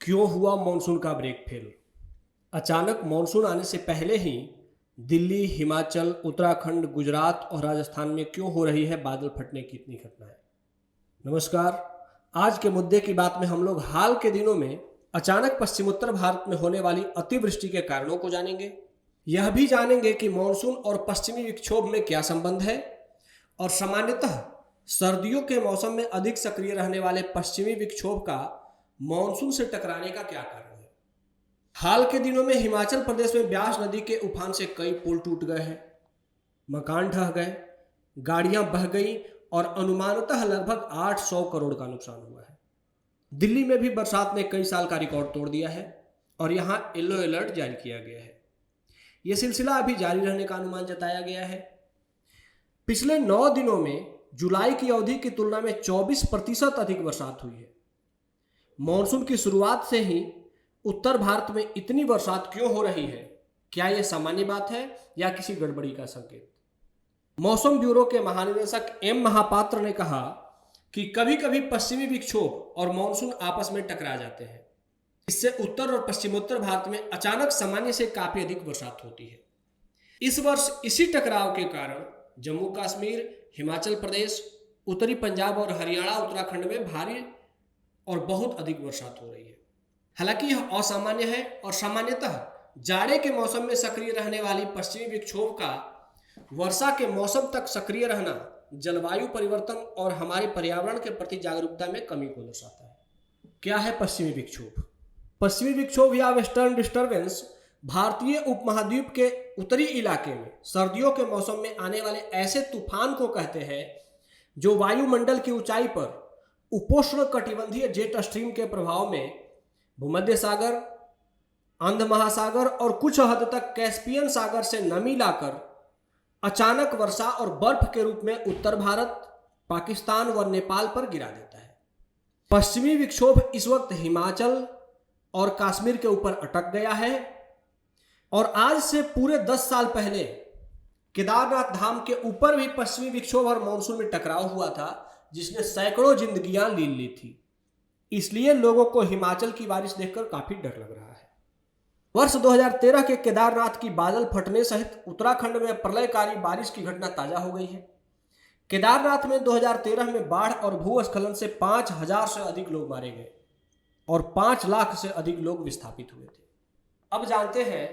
क्यों हुआ मॉनसून का ब्रेक फेल? अचानक मॉनसून आने से पहले ही दिल्ली, हिमाचल, उत्तराखंड, गुजरात और राजस्थान में क्यों हो रही है बादल फटने की इतनी घटनाएं? नमस्कार। आज के मुद्दे की बात में हम लोग हाल के दिनों में अचानक पश्चिमोत्तर भारत में होने वाली अतिवृष्टि के कारणों को जानेंगे। यह भी जानेंगे कि मॉनसून और पश्चिमी विक्षोभ में क्या संबंध है और सामान्यतः सर्दियों के मौसम में अधिक सक्रिय रहने वाले पश्चिमी विक्षोभ का मॉनसून से टकराने का क्या कारण है। हाल के दिनों में हिमाचल प्रदेश में ब्यास नदी के उफान से कई पुल टूट गए हैं, मकान ढह गए, गाड़ियां बह गई और अनुमानतः लगभग 800 करोड़ का नुकसान हुआ है। दिल्ली में भी बरसात ने कई साल का रिकॉर्ड तोड़ दिया है और यहां येलो अलर्ट जारी किया गया है। यह सिलसिला अभी जारी रहने का अनुमान जताया गया है। पिछले 9 दिनों में जुलाई की अवधि की तुलना में 24% अधिक बरसात हुई है। मॉनसून की शुरुआत से ही उत्तर भारत में इतनी बरसात क्यों हो रही है? क्या यह सामान्य बात है या किसी गड़बड़ी का संकेत? मौसम ब्यूरो के महानिदेशक एम महापात्र ने कहा कि कभी कभी पश्चिमी विक्षोभ और मॉनसून आपस में टकरा जाते हैं। इससे उत्तर और पश्चिमोत्तर भारत में अचानक सामान्य से काफी अधिक बरसात होती है। इस वर्ष इसी टकराव के कारण जम्मू कश्मीर, हिमाचल प्रदेश, उत्तरी पंजाब और हरियाणा, उत्तराखंड में भारी और बहुत अधिक बरसात हो रही है। हालांकि यह असामान्य है और सामान्यतः जाड़े के मौसम में सक्रिय रहने वाली पश्चिमी विक्षोभ का वर्षा के मौसम तक सक्रिय रहना जलवायु परिवर्तन और हमारे पर्यावरण के प्रति जागरूकता में कमी को दर्शाता है। क्या है पश्चिमी विक्षोभ? पश्चिमी विक्षोभ या वेस्टर्न डिस्टर्बेंस भारतीय उपमहाद्वीप के उत्तरी इलाके में सर्दियों के मौसम में आने वाले ऐसे तूफान को कहते हैं जो वायुमंडल की ऊंचाई पर उपोष्ण कटिबंधीय जेट स्ट्रीम के प्रभाव में भूमध्य सागर, अंध महासागर और कुछ हद तक कैस्पियन सागर से नमी लाकर अचानक वर्षा और बर्फ के रूप में उत्तर भारत, पाकिस्तान व नेपाल पर गिरा देता है। पश्चिमी विक्षोभ इस वक्त हिमाचल और कश्मीर के ऊपर अटक गया है और आज से पूरे 10 साल पहले केदारनाथ धाम के ऊपर भी पश्चिमी विक्षोभ और मानसून में टकराव हुआ था जिसने सैकड़ों जिंदगियां लील ली थी। इसलिए लोगों को हिमाचल की बारिश देखकर काफी डर लग रहा है। वर्ष 2013 के केदारनाथ की बादल फटने सहित उत्तराखंड में प्रलयकारी बारिश की घटना ताजा हो गई है। केदारनाथ में 2013 में बाढ़ और भूस्खलन से 5000 से अधिक लोग मारे गए और 5 लाख से अधिक लोग विस्थापित हुए थे। अब जानते हैं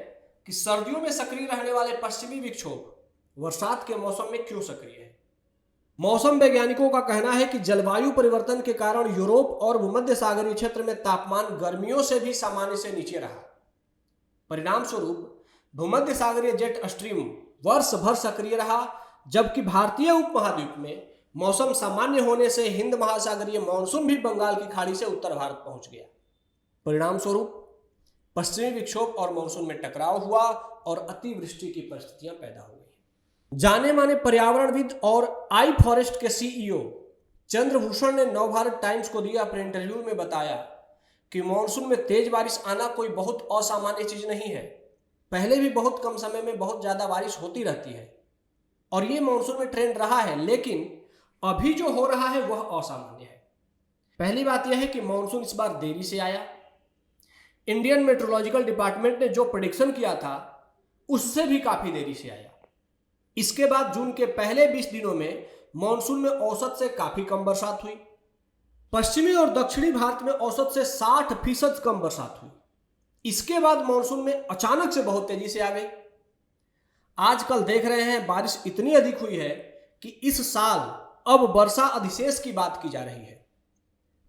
कि सर्दियों में सक्रिय रहने वाले पश्चिमी विक्षोभ बरसात के मौसम में क्यों सक्रिय है। मौसम वैज्ञानिकों का कहना है कि जलवायु परिवर्तन के कारण यूरोप और भूमध्य सागरीय क्षेत्र में तापमान गर्मियों से भी सामान्य से नीचे रहा। परिणाम स्वरूप भूमध्य सागरीय जेट स्ट्रीम वर्ष भर सक्रिय रहा, जबकि भारतीय उपमहाद्वीप में मौसम सामान्य होने से हिंद महासागरीय मानसून भी बंगाल की खाड़ी से उत्तर भारत पहुंच गया। परिणाम स्वरूप पश्चिमी विक्षोभ और मानसून में टकराव हुआ और अतिवृष्टि की परिस्थितियां पैदा हो गई। जाने माने पर्यावरणविद और आई फॉरेस्ट के सीईओ चंद्रभूषण ने नवभारत टाइम्स को दिए अपने इंटरव्यू में बताया कि मॉनसून में तेज बारिश आना कोई बहुत असामान्य चीज नहीं है। पहले भी बहुत कम समय में बहुत ज्यादा बारिश होती रहती है और ये मॉनसून में ट्रेंड रहा है, लेकिन अभी जो हो रहा है वह असामान्य है। पहली बात यह है कि मॉनसून इस बार देरी से आया। इंडियन मेट्रोलॉजिकल डिपार्टमेंट ने जो प्रेडिक्शन किया था उससे भी काफी देरी से आया। इसके बाद जून के पहले 20 दिनों में मॉनसून में औसत से काफी कम बरसात हुई। पश्चिमी और दक्षिणी भारत में औसत से 60% कम बरसात हुई। इसके बाद मॉनसून में अचानक से बहुत तेजी से आ गई। आजकल देख रहे हैं बारिश इतनी अधिक हुई है कि इस साल अब वर्षा अधिशेष की बात की जा रही है।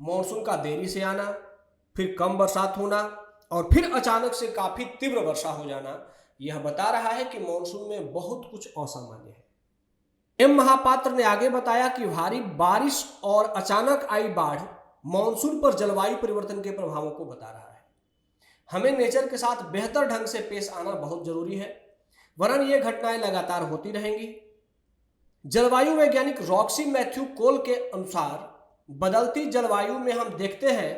मॉनसून का देरी से आना, फिर कम बरसात होना और फिर अचानक से काफी तीव्र वर्षा हो जाना, यह बता रहा है कि मॉनसून में बहुत कुछ असामान्य है। एम महापात्र ने आगे बताया कि भारी बारिश और अचानक आई बाढ़ मॉनसून पर जलवायु परिवर्तन के प्रभावों को बता रहा है। हमें नेचर के साथ बेहतर ढंग से पेश आना बहुत जरूरी है, वरन ये घटनाएं लगातार होती रहेंगी। जलवायु वैज्ञानिक रॉक्सी मैथ्यू कोल के अनुसार बदलती जलवायु में हम देखते हैं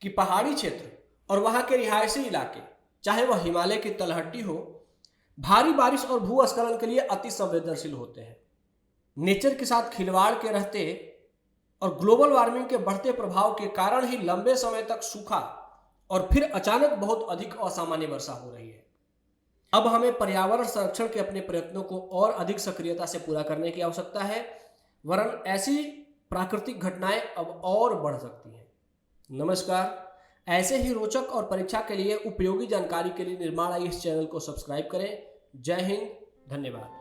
कि पहाड़ी क्षेत्र और वहां के रिहायशी इलाके, चाहे वह हिमालय की तलहटी हो, भारी बारिश और भूस्खलन के लिए अति संवेदनशील होते हैं। नेचर के साथ खिलवाड़ के रहते और ग्लोबल वार्मिंग के बढ़ते प्रभाव के कारण ही लंबे समय तक सूखा और फिर अचानक बहुत अधिक असामान्य वर्षा हो रही है। अब हमें पर्यावरण संरक्षण के अपने प्रयत्नों को और अधिक सक्रियता से पूरा करने की आवश्यकता है, वरन ऐसी प्राकृतिक घटनाएं अब और बढ़ सकती हैं। नमस्कार। ऐसे ही रोचक और परीक्षा के लिए उपयोगी जानकारी के लिए निर्माण आई इस चैनल को सब्सक्राइब करें। जय हिंद, धन्यवाद।